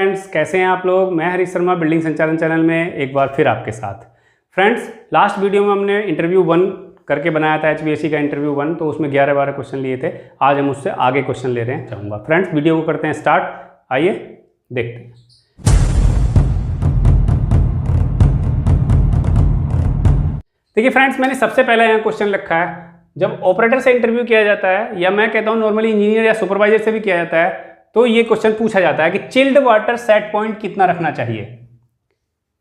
Friends, कैसे हैं आप लोग। मैं हरीश शर्मा बिल्डिंग संचालन चैनल में एक बार फिर आपके साथ। फ्रेंड्स, लास्ट वीडियो में हमने इंटरव्यू 1 करके बनाया था, HVAC का इंटरव्यू 1, तो उसमें 11-12 क्वेश्चन लिए थे। आज हम उससे आगे क्वेश्चन ले रहे हैं चाहूँगा। फ्रेंड्स, वीडियो को करते हैं स्टार्ट। आइए देखते हैं। देखिए फ्रेंड्स, मैंने सबसे पहले यहाँ क्वेश्चन रखा है, जब ऑपरेटर से इंटरव्यू किया जाता है, या मैं कहता हूँ नॉर्मली इंजीनियर या सुपरवाइजर से भी किया जाता है, तो ये क्वेश्चन पूछा जाता है कि चिल्ड वाटर सेट पॉइंट कितना रखना चाहिए।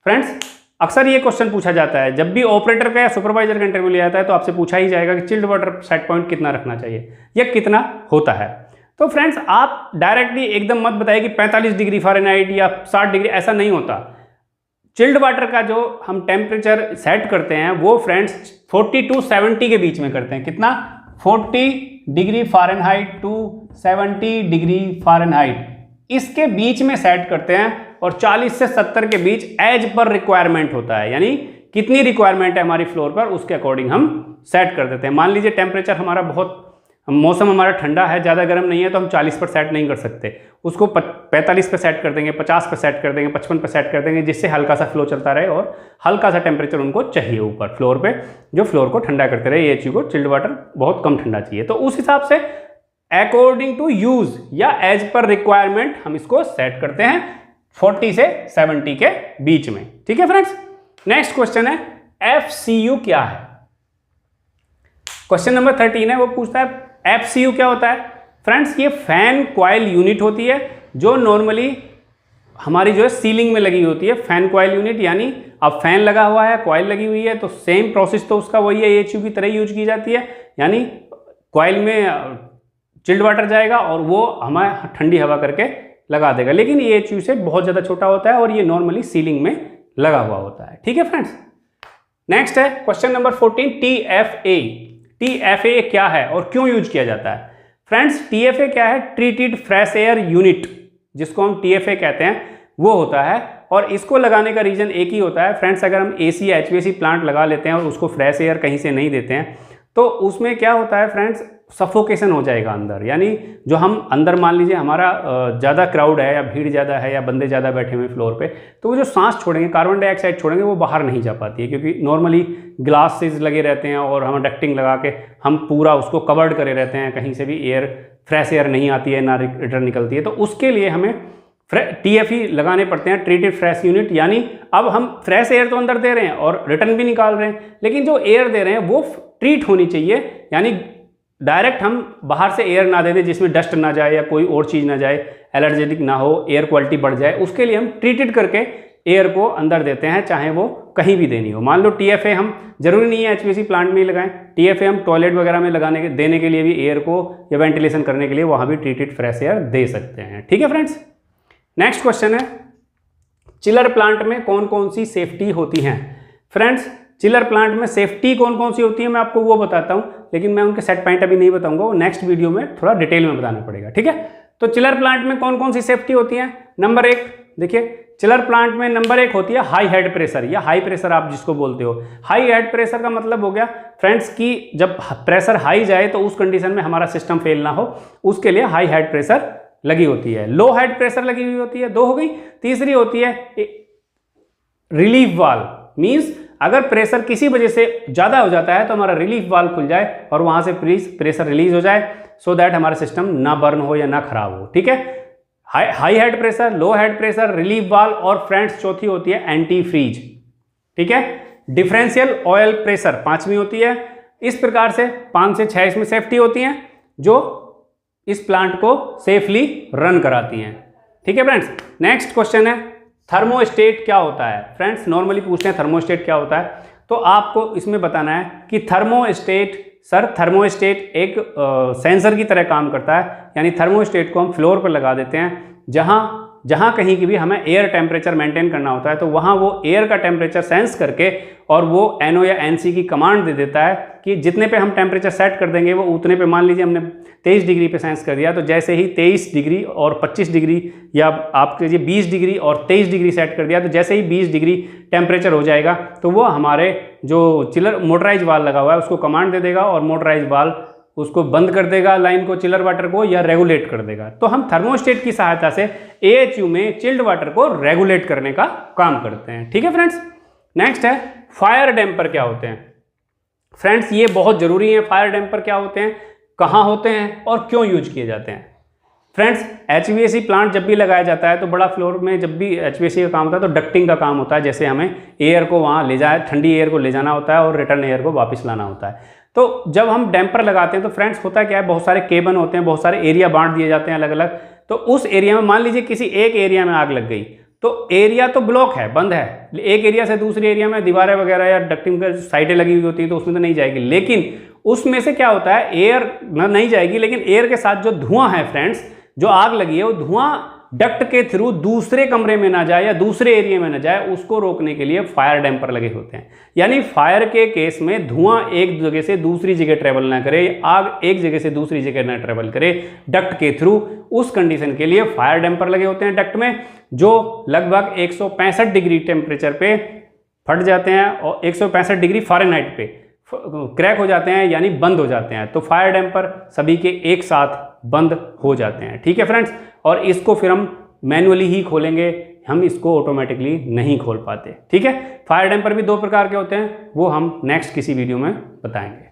फ्रेंड्स, अक्सर ये क्वेश्चन पूछा जाता है जब भी ऑपरेटर का या सुपरवाइजर का इंटरव्यू लिया जाता है, तो आपसे पूछा ही जाएगा कि चिल्ड वाटर सेट पॉइंट कितना रखना चाहिए या कितना होता है। तो फ्रेंड्स, आप डायरेक्टली एकदम मत बताइए कि 45 डिग्री फ़ारेनहाइट या 60 डिग्री, ऐसा नहीं होता। चिल्ड वाटर का जो हम टेम्परेचर सेट करते हैं वो फ्रेंड्स 40 to 70 के बीच में करते हैं। कितना? 40 degree Fahrenheit to 70 degree Fahrenheit, इसके बीच में सेट करते हैं। और 40 से 70 के बीच एज पर रिक्वायरमेंट होता है, यानी कितनी रिक्वायरमेंट है हमारी फ्लोर पर, उसके अकॉर्डिंग हम सेट कर देते हैं। मान लीजिए टेम्परेचर हमारा मौसम हमारा ठंडा है, ज़्यादा गर्म नहीं है, तो हम 40 पर सेट नहीं कर सकते, उसको 45 पे सेट कर देंगे, 50 पे सेट कर देंगे, 55 पे सेट कर देंगे, जिससे हल्का सा फ्लो चलता रहे और हल्का सा टेम्परेचर उनको चाहिए ऊपर फ्लोर पे, जो फ्लोर को ठंडा करते रहे। ये चीज़ को चिल्ड वाटर बहुत कम ठंडा चाहिए, तो उस हिसाब से अकॉर्डिंग टू यूज या एज पर रिक्वायरमेंट हम इसको सेट करते हैं 40 से 70 के बीच में। ठीक है फ्रेंड्स, नेक्स्ट क्वेश्चन है FCU क्या है। क्वेश्चन नंबर 13 है, वो पूछता है FCU क्या होता है। फ्रेंड्स, ये फैन कॉइल यूनिट होती है जो नॉर्मली हमारी जो है सीलिंग में लगी होती है। फैन कॉइल यूनिट, यानी अब फैन लगा हुआ है, कॉइल लगी हुई है, तो सेम प्रोसेस तो उसका वही है, AHU की तरह यूज की जाती है। यानी कॉइल में चिल्ड वाटर जाएगा और वो हमें ठंडी हवा करके लगा देगा, लेकिन AHU से बहुत ज़्यादा छोटा होता है और ये नॉर्मली सीलिंग में लगा हुआ होता है। ठीक है फ्रेंड्स, नेक्स्ट है क्वेश्चन नंबर 14 TFA। TFA क्या है और क्यों यूज किया जाता है। फ्रेंड्स, TFA क्या है? ट्रीटेड फ्रेश एयर यूनिट, जिसको हम TFA कहते हैं, वो होता है। और इसको लगाने का रीज़न एक ही होता है फ्रेंड्स, अगर हम AC या HVAC प्लांट लगा लेते हैं और उसको फ्रेश एयर कहीं से नहीं देते हैं, तो उसमें क्या होता है फ्रेंड्स, सफोकेशन हो जाएगा अंदर। यानी जो हम अंदर, मान लीजिए हमारा ज़्यादा क्राउड है या भीड़ ज़्यादा है या बंदे ज़्यादा बैठे हुए फ्लोर पे, तो वो जो सांस छोड़ेंगे, कार्बन डाइऑक्साइड छोड़ेंगे, वो बाहर नहीं जा पाती है, क्योंकि नॉर्मली ग्लासेस लगे रहते हैं और हम डक्टिंग लगा के हम पूरा उसको कवर्ड करे रहते हैं, कहीं से भी एयर, फ्रेश एयर नहीं आती है, ना रिटर्न निकलती है। तो उसके लिए हमें TFE लगाने पड़ते हैं, ट्रीटेड फ्रेश यूनिट। यानी अब हम फ्रेश एयर तो अंदर दे रहे हैं और रिटर्न भी निकाल रहे हैं, लेकिन जो एयर दे रहे हैं वो ट्रीट होनी चाहिए, यानी डायरेक्ट हम बाहर से एयर ना दे दें जिसमें डस्ट ना जाए या कोई और चीज़ ना जाए, एलर्जेटिक ना हो, एयर क्वालिटी बढ़ जाए। उसके लिए हम ट्रीटेड करके एयर को अंदर देते हैं, चाहे वो कहीं भी देनी हो। मान लो TFA हम, जरूरी नहीं है HVAC प्लांट में ही लगाएं, TFA हम टॉयलेट वगैरह में देने के लिए भी, एयर को या वेंटिलेशन करने के लिए वहाँ भी ट्रीटेड फ्रेश एयर दे सकते हैं। ठीक है फ्रेंड्स, नेक्स्ट क्वेश्चन है चिलर प्लांट में कौन कौन सी सेफ्टी होती हैं। फ्रेंड्स, चिलर प्लांट में सेफ्टी कौन कौन सी होती है मैं आपको वो बताता हूं, लेकिन मैं उनके सेट पॉइंट अभी नहीं बताऊंगा, वो नेक्स्ट वीडियो में थोड़ा डिटेल में बताना पड़ेगा। ठीक है, तो चिलर प्लांट में कौन कौन सी सेफ्टी होती है। नंबर 1, देखिए चिलर प्लांट में नंबर 1 होती है हाई हेड प्रेशर, या हाई प्रेशर आप जिसको बोलते हो। हाई हेड प्रेशर का मतलब हो गया फ्रेंड्स कि जब प्रेशर हाई जाए तो उस कंडीशन में हमारा सिस्टम फेल ना हो, उसके लिए हाई हेड प्रेशर लगी होती है। लो हेड प्रेशर लगी हुई होती है, 2 हो गई। तीसरी होती है रिलीफ वाल्व, मींस अगर प्रेशर किसी वजह से ज़्यादा हो जाता है तो हमारा रिलीफ वाल्व खुल जाए और वहाँ से प्रेशर रिलीज हो जाए, सो दैट हमारा सिस्टम ना बर्न हो या ना खराब हो। ठीक है, हाई हेड प्रेशर, लो हेड प्रेशर, रिलीफ वाल्व, और फ्रेंड्स चौथी होती है एंटी फ्रीज। ठीक है, डिफरेंशियल ऑयल प्रेशर 5वीं होती है। इस प्रकार से 5 से 6 इसमें सेफ्टी होती हैं जो इस प्लांट को सेफली रन कराती हैं। ठीक है फ्रेंड्स, नेक्स्ट क्वेश्चन है थर्मोस्टेट क्या होता है। फ्रेंड्स, नॉर्मली पूछते हैं थर्मोस्टेट क्या होता है, तो आपको इसमें बताना है कि थर्मोस्टेट, सर थर्मोस्टेट एक सेंसर की तरह काम करता है। यानी थर्मोस्टेट को हम फ्लोर पर लगा देते हैं, जहाँ कहीं की भी हमें एयर टेम्परेचर मेंटेन करना होता है, तो वहाँ वो एयर का टेम्परेचर सेंस करके और वो NO या NC की कमांड दे देता है कि जितने पे हम टेम्परेचर सेट कर देंगे वो उतने पे, मान लीजिए हमने 23 डिग्री पे सेंस कर दिया, तो जैसे ही 23 डिग्री और 25 डिग्री, या आप कहिए 20 डिग्री और 23 डिग्री सेट कर दिया, तो जैसे ही 20 डिग्री टेम्परेचर हो जाएगा तो वो हमारे जो चिलर मोटराइज वाल्व लगा हुआ है उसको कमांड दे देगा और मोटराइज वाल्व उसको बंद कर देगा लाइन को, चिलर वाटर को, या रेगुलेट कर देगा। तो हम थर्मोस्टेट की सहायता से AHU में चिल्ड वाटर को रेगुलेट करने का काम करते हैं। ठीक है फ्रेंड्स। नेक्स्ट है फायर डैम्पर क्या होते हैं। फ्रेंड्स ये बहुत जरूरी है, फायर डैम्पर क्या होते हैं, कहाँ होते हैं और क्यों यूज किए जाते हैं। फ्रेंड्स HVAC प्लांट जब भी लगाया जाता है तो बड़ा फ्लोर में जब भी HVAC का काम होता है तो डक्टिंग का काम होता है, जैसे हमें एयर को वहाँ ले जाए, ठंडी एयर को ले जाना होता है और रिटर्न एयर को वापस लाना होता है। तो जब हम डैम्पर लगाते हैं तो फ्रेंड्स होता क्या है, बहुत सारे केबन होते हैं, बहुत सारे एरिया बांट दिए जाते हैं अलग अलग। तो उस एरिया में मान लीजिए किसी एक एरिया में आग लग गई तो एरिया तो ब्लॉक है, बंद है, एक एरिया से दूसरे एरिया में दीवारें वगैरह या डक्टिंग की साइडें लगी हुई होती हैं तो उसमें तो नहीं जाएगी, लेकिन उसमें से क्या होता है एयर नहीं जाएगी, लेकिन एयर के साथ जो धुआं है फ्रेंड्स, जो आग लगी है वो धुआं डक्ट के थ्रू दूसरे कमरे में ना जाए या दूसरे एरिया में ना जाए, उसको रोकने के लिए फायर डैम्पर लगे होते हैं। यानी फायर के केस में धुआं एक जगह से दूसरी जगह ट्रेवल ना करे, आग एक जगह से दूसरी जगह ना ट्रेवल करे डक्ट के थ्रू, उस कंडीशन के लिए फायर डैम्पर लगे होते हैं डक्ट में, जो लगभग 165 डिग्री टेम्परेचर पे फट जाते हैं और 165 डिग्री फ़ारेनहाइट पे क्रैक हो जाते हैं, यानी बंद हो जाते हैं। तो फायर डैम्पर सभी के एक साथ बंद हो जाते हैं। ठीक है फ्रेंड्स। और इसको फिर हम मैनुअली ही खोलेंगे, हम इसको ऑटोमेटिकली नहीं खोल पाते। ठीक है। फायर डैम्पर भी दो प्रकार के होते हैं, वो हम नेक्स्ट किसी वीडियो में बताएंगे।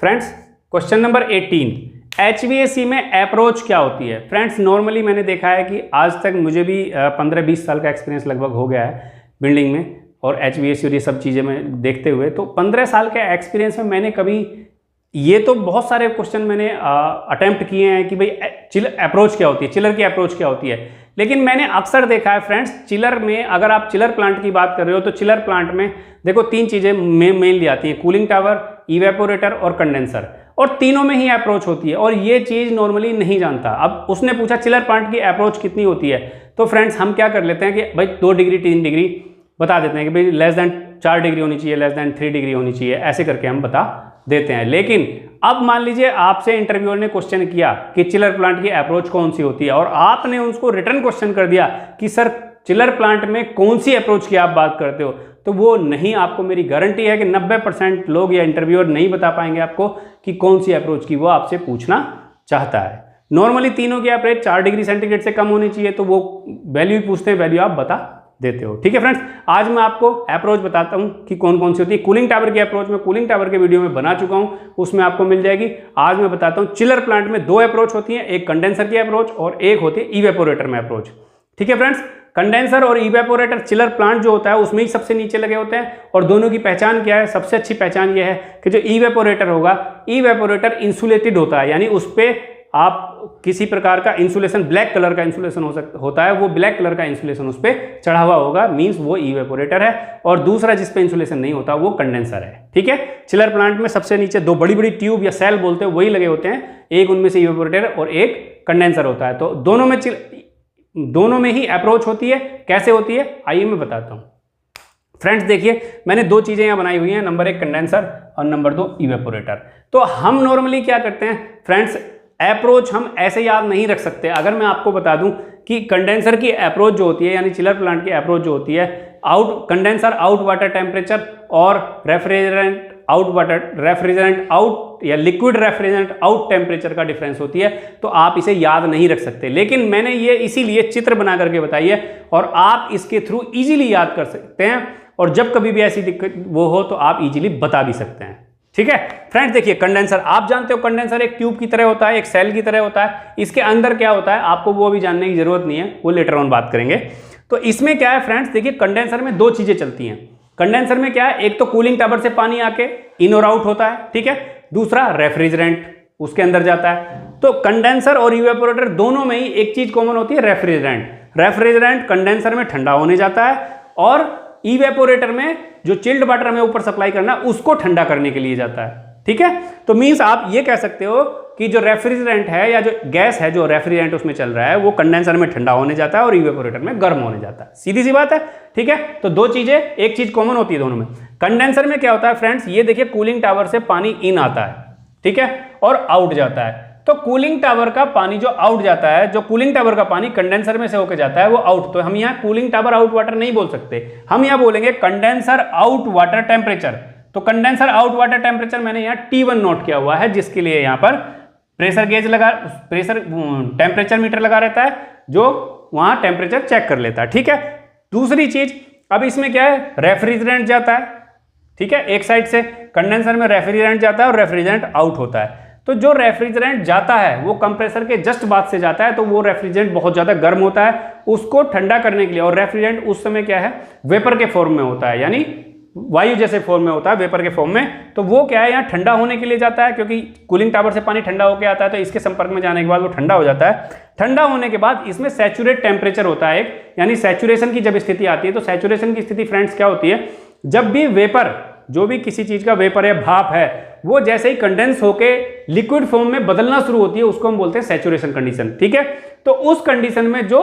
फ्रेंड्स क्वेश्चन नंबर 18, HVAC में अप्रोच क्या होती है। फ्रेंड्स नॉर्मली मैंने देखा है कि आज तक मुझे भी 15-20 साल का एक्सपीरियंस लगभग हो गया है बिल्डिंग में और HVAC और ये सब चीज़ें मैं देखते हुए, तो 15 साल के एक्सपीरियंस में मैंने कभी ये तो बहुत सारे क्वेश्चन मैंने अटेम्प्ट किए हैं कि भाई चिलर अप्रोच क्या होती है, चिलर की अप्रोच क्या होती है, लेकिन मैंने अक्सर देखा है फ्रेंड्स चिलर में, अगर आप चिलर प्लांट की बात कर रहे हो तो चिलर प्लांट में देखो 3 चीज़ें मेनली आती हैं, कूलिंग टावर, इवेपोरेटर और कंडेंसर, और तीनों में ही अप्रोच होती है और ये चीज़ नॉर्मली नहीं जानता। अब उसने पूछा चिलर प्लांट की अप्रोच कितनी होती है, तो फ्रेंड्स हम क्या कर लेते हैं कि भाई 2 डिग्री 3 डिग्री बता देते हैं कि भाई लेस दैन 4 डिग्री होनी चाहिए, लेस दैन 3 डिग्री होनी चाहिए, ऐसे करके हम बता देते हैं। लेकिन अब मान लीजिए आपसे इंटरव्यूअर ने क्वेश्चन किया कि चिलर प्लांट की अप्रोच कौन सी होती है और आपने उसको रिटर्न क्वेश्चन कर दिया कि सर चिलर प्लांट में कौन सी अप्रोच की आप बात करते हो, तो वो नहीं, आपको मेरी गारंटी है कि 90% लोग या इंटरव्यूअर नहीं बता पाएंगे आपको कि कौन सी अप्रोच की वो आपसे पूछना चाहता है। नॉर्मली तीनों की अप्रोच 4 डिग्री सेंटीग्रेड से कम होनी चाहिए, तो वो वैल्यू ही पूछते हैं, वैल्यू आप बता देते हो। ठीक है फ्रेंड्स। आज मैं आपको अप्रोच बताता हूं कि कौन कौन सी होती है। कूलिंग टावर की अप्रोच में कूलिंग टावर के वीडियो में बना चुका हूं, उसमें आपको मिल जाएगी। आज मैं बताता हूं चिलर प्लांट में 2 अप्रोच होती हैं, एक कंडेंसर की अप्रोच और एक होती है इवेपोरेटर में अप्रोच। ठीक है फ्रेंड्स। कंडेंसर और इवेपोरेटर चिलर प्लांट जो होता है उसमें ही सबसे नीचे लगे होते हैं और दोनों की पहचान क्या है, सबसे अच्छी पहचान यह है कि जो इवेपोरेटर होगा, इवेपोरेटर इंसुलेटेड होता है, यानी उस पर आप किसी प्रकार का इंसुलेशन, ब्लैक कलर का इंसुलेशन होता है, वो ब्लैक कलर का इंसुलेशन उस पर चढ़ा हुआ होगा, मींस वो इवेपोरेटर है। और दूसरा जिस पे इंसुलेशन नहीं होता वो कंडेंसर है। ठीक है। चिलर प्लांट में सबसे नीचे 2 बड़ी बड़ी ट्यूब या सेल बोलते हैं वही लगे होते हैं, एक उनमें से इवेपोरेटर और एक कंडेंसर होता है। तो दोनों में ही अप्रोच होती है। कैसे होती है आइए मैं बताता हूँ। फ्रेंड्स देखिए मैंने 2 चीज़ें यहाँ बनाई हुई हैं, नंबर 1 कंडेंसर और नंबर 2 इवेपोरेटर। तो हम नॉर्मली क्या करते हैं फ्रेंड्स, अप्रोच हम ऐसे याद नहीं रख सकते। अगर मैं आपको बता दूं कि कंडेंसर की अप्रोच जो होती है, यानी चिलर प्लांट की अप्रोच जो होती है, कंडेंसर आउट वाटर टेम्परेचर और रेफ्रिजरेंट आउट या लिक्विड रेफ्रिजरेंट आउट टेम्परेचर का डिफरेंस होती है, तो आप इसे याद नहीं रख सकते। लेकिन मैंने ये इसीलिए चित्र बना करके बताई है और आप इसके थ्रू इजीली याद कर सकते हैं और जब कभी भी ऐसी दिक्कत वो हो तो आप इजीली बता भी सकते हैं। ठीक है फ्रेंड्स। देखिए कंडेंसर आप जानते हो, कंडेंसर एक ट्यूब की तरह होता है, एक सेल की तरह होता है। इसके अंदर क्या होता है आपको वो भी जानने की जरूरत नहीं है, वो लेटर ऑन बात करेंगे। तो इसमें क्या है फ्रेंड्स, देखिए कंडेंसर में 2 चीजें चलती हैं। कंडेंसर में क्या है, एक तो कूलिंग टावर से पानी आके इन और आउट होता है, ठीक है, दूसरा रेफ्रिजरेंट उसके अंदर जाता है। तो कंडेंसर और इवेपोरेटर दोनों में ही एक चीज कॉमन होती है, रेफ्रिजरेंट। रेफ्रिजरेंट कंडेंसर में ठंडा होने जाता है और इवेपोरेटर में जो चिल्ड वाटर हमें ऊपर सप्लाई करना है उसको ठंडा करने के लिए जाता है। ठीक है। तो मींस आप ये कह सकते हो कि जो रेफ्रिजरेंट है या जो गैस है जो रेफ्रिजरेंट उसमें चल रहा है वो कंडेंसर में ठंडा होने जाता है और इवेपोरेटर में गर्म होने जाता है। सीधी सी बात है। ठीक है। तो 2 चीजें, एक चीज कॉमन होती है दोनों में। कंडेंसर में क्या होता है फ्रेंड्स, ये देखिए कूलिंग टावर से पानी इन आता है, ठीक है, और आउट जाता है। तो कूलिंग टावर का पानी जो आउट जाता है, जो कूलिंग टावर का पानी कंडेंसर में से होकर जाता है वो आउट, तो हम यहाँ कूलिंग टावर आउट वाटर नहीं बोल सकते, हम यहाँ बोलेंगे कंडेंसर आउट वाटर टेम्परेचर। तो कंडेंसर आउट वाटर टेम्परेचर मैंने यहाँ T1 नोट किया हुआ है, जिसके लिए यहाँ पर प्रेशर टेम्परेचर मीटर लगा रहता है जो वहां टेम्परेचर चेक कर लेता है। ठीक है, दूसरी चीज, अब इसमें क्या है, रेफ्रिजरेंट जाता है। ठीक है, एक साइड से कंडेंसर में रेफ्रिजरेंट जाता है और रेफ्रिजरेंट आउट होता है। तो जो रेफ्रिजरेंट जाता है वो कंप्रेसर के जस्ट बाद से जाता है, तो वो रेफ्रिजरेंट बहुत ज्यादा गर्म होता है, उसको ठंडा करने के लिए। और रेफ्रिजरेंट उस समय क्या है, वेपर के फॉर्म में होता है, यानी वायु जैसे फॉर्म में होता है, वेपर के फॉर्म में। तो वो क्या है, यहाँ ठंडा होने के लिए जाता है, क्योंकि कूलिंग टावर से पानी ठंडा होकर आता है, तो इसके संपर्क में जाने के बाद वो ठंडा हो जाता है। ठंडा होने के बाद इसमें सैचुरेट टेम्परेचर होता है एक, यानी सैचुरेशन की जब स्थिति आती है, तो सैचुरेशन की स्थिति फ्रेंड्स क्या होती है, जब भी वेपर, जो भी किसी चीज का वेपर या भाप है, वो जैसे ही कंडेंस होके लिक्विड फॉर्म में बदलना शुरू होती है, उसको हम बोलते हैं सैचुरेशन कंडीशन। ठीक है, तो उस कंडीशन में जो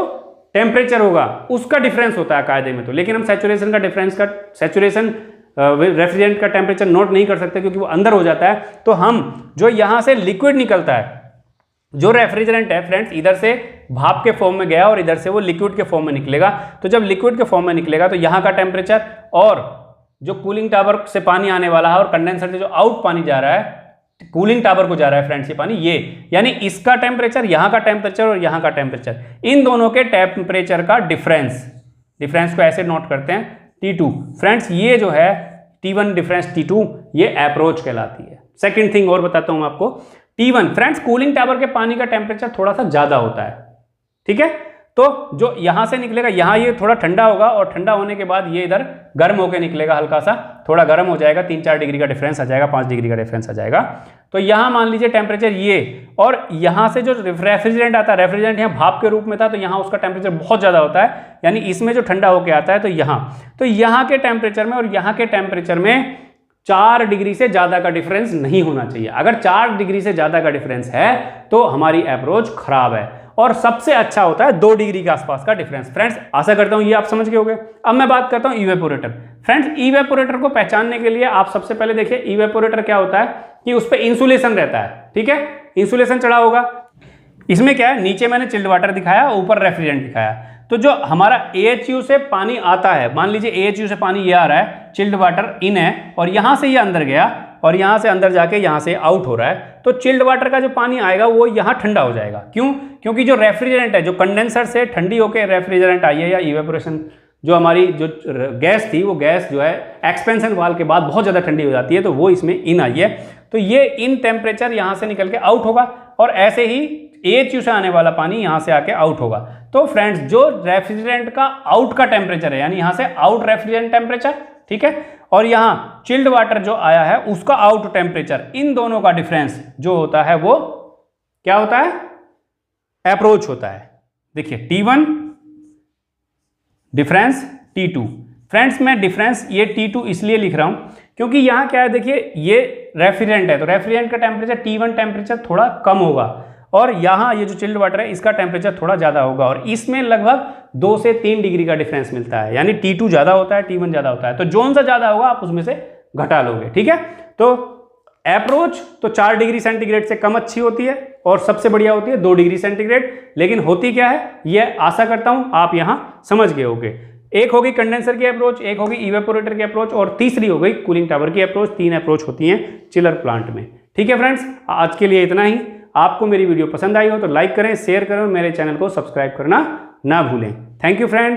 टेम्परेचर होगा उसका डिफरेंस होता है कायदे में। तो लेकिन हम सैचुरेशन का डिफरेंस का सैचुरेशन रेफ्रिजरेंट का टेम्परेचर नोट नहीं कर सकते, क्योंकि वो अंदर हो जाता है। तो हम जो यहां से लिक्विड निकलता है, जो रेफ्रिजरेंट है फ्रेंड्स, इधर से भाप के फॉर्म में गया और इधर से वो लिक्विड के फॉर्म में निकलेगा। तो जब लिक्विड के फॉर्म में निकलेगा तो यहाँ का टेम्परेचर, और जो कूलिंग टावर से पानी आने वाला है और कंडेंसर से जो आउट पानी जा रहा है, कूलिंग टावर को जा रहा है फ्रेंड्स ये पानी, ये यानी इसका टेम्परेचर, यहाँ का टेम्परेचर और यहाँ का टेम्परेचर, इन दोनों के टेम्परेचर का डिफरेंस को ऐसे नोट करते हैं T2। फ्रेंड्स ये जो है T1 डिफरेंस T2, ये अप्रोच कहलाती है। सेकंड थिंग और बताता हूं आपको, T1 फ्रेंड्स कूलिंग टावर के पानी का टेम्परेचर थोड़ा सा ज्यादा होता है। ठीक है, तो जो यहां से निकलेगा, यहां ये थोड़ा ठंडा होगा और ठंडा होने के बाद ये इधर गर्म होकर निकलेगा, हल्का सा थोड़ा गर्म हो जाएगा, 3-4 डिग्री का डिफरेंस आ जाएगा, 5 डिग्री का डिफरेंस आ जाएगा। तो यहां मान लीजिए टेम्परेचर ये, और यहां से जो रेफ्रिजरेंट आता है, रेफ्रिजरेंट यहाँ भाप के रूप में था, तो यहाँ उसका टेम्परेचर बहुत ज्यादा होता है, यानी इसमें जो ठंडा होकर आता है, तो यहाँ के टेम्परेचर में और यहाँ के टेम्परेचर में 4 डिग्री से ज्यादा का डिफरेंस नहीं होना चाहिए। अगर 4 डिग्री से ज्यादा का डिफरेंस है तो हमारी अप्रोच खराब है, और सबसे अच्छा होता है 2 डिग्री के आसपास का डिफरेंस। फ्रेंड्स आशा करता हूं ये आप समझ गए होंगे। अब मैं बात करता हूं इवेपोरेटर। फ्रेंड्स इवेपोरेटर को पहचानने के लिए आप सबसे पहले देखिए इवेपोरेटर क्या होता है, कि उस पर इंसुलेशन रहता है। ठीक है, इंसुलेशन चढ़ा होगा। इसमें क्या है, नीचे मैंने चिल्ड वाटर दिखाया, ऊपर रेफ्रिजरेंट दिखाया। तो जो हमारा AHU से पानी आता है, मान लीजिए AHU से पानी ये आ रहा है, चिल्ड वाटर इन है, और यहां से ये अंदर गया और यहां से अंदर जाके यहां से आउट हो रहा है, तो चिल्ड वाटर का जो पानी आएगा वो यहां ठंडा हो जाएगा। क्यों? क्योंकि जो रेफ्रिजरेंट है, जो कंडेंसर से ठंडी होकर रेफ्रिजरेंट आई है, या इवेपोरेशन, जो हमारी जो गैस थी, वो गैस जो है एक्सपेंशन वाल के बाद बहुत ज़्यादा ठंडी हो जाती है, तो वो इसमें इन आई है। तो ये इन टेम्परेचर यहाँ से निकल के आउट होगा, और ऐसे ही AHU से आने वाला पानी यहाँ से आके आउट होगा। तो फ्रेंड्स जो रेफ्रिजरेंट का आउट का टेम्परेचर है, यानी यहाँ से आउट रेफ्रिजरेंट टेम्परेचर, ठीक है, और यहाँ चिल्ड वाटर जो आया है उसका आउट टेम्परेचर, इन दोनों का डिफरेंस जो होता है वो क्या होता है, अप्रोच होता है। देखिए T1 डिफरेंस T2। फ्रेंड्स मैं डिफरेंस ये T2 इसलिए लिख रहा हूं क्योंकि यहाँ क्या है, देखिए ये रेफ्रिजरेंट है, तो रेफ्रिजरेंट का टेम्परेचर T1 टेम्परेचर थोड़ा कम होगा, और यहाँ ये जो चिल्ड वाटर है इसका टेम्परेचर थोड़ा ज़्यादा होगा, और इसमें लगभग 2 से 3 डिग्री का डिफरेंस मिलता है। यानी T2 ज़्यादा होता है, T1 ज़्यादा होता है, तो जोन सा ज़्यादा होगा आप उसमें से घटा लोगे। ठीक है, तो अप्रोच तो 4 डिग्री सेंटीग्रेड से कम अच्छी होती है, और सबसे बढ़िया होती है 2 डिग्री सेंटीग्रेड। लेकिन होती क्या है, ये आशा करता हूँ आप यहाँ समझ गए होगे। एक होगी कंडेंसर की अप्रोच, एक होगी इवेपोरेटर की अप्रोच, और तीसरी हो गई कूलिंग टावर की अप्रोच। 3 अप्रोच होती हैं चिलर प्लांट में। ठीक है फ्रेंड्स, आज के लिए इतना ही। आपको मेरी वीडियो पसंद आई हो तो लाइक करें, शेयर करें, और मेरे चैनल को सब्सक्राइब करना ना भूलें। Thank you friends.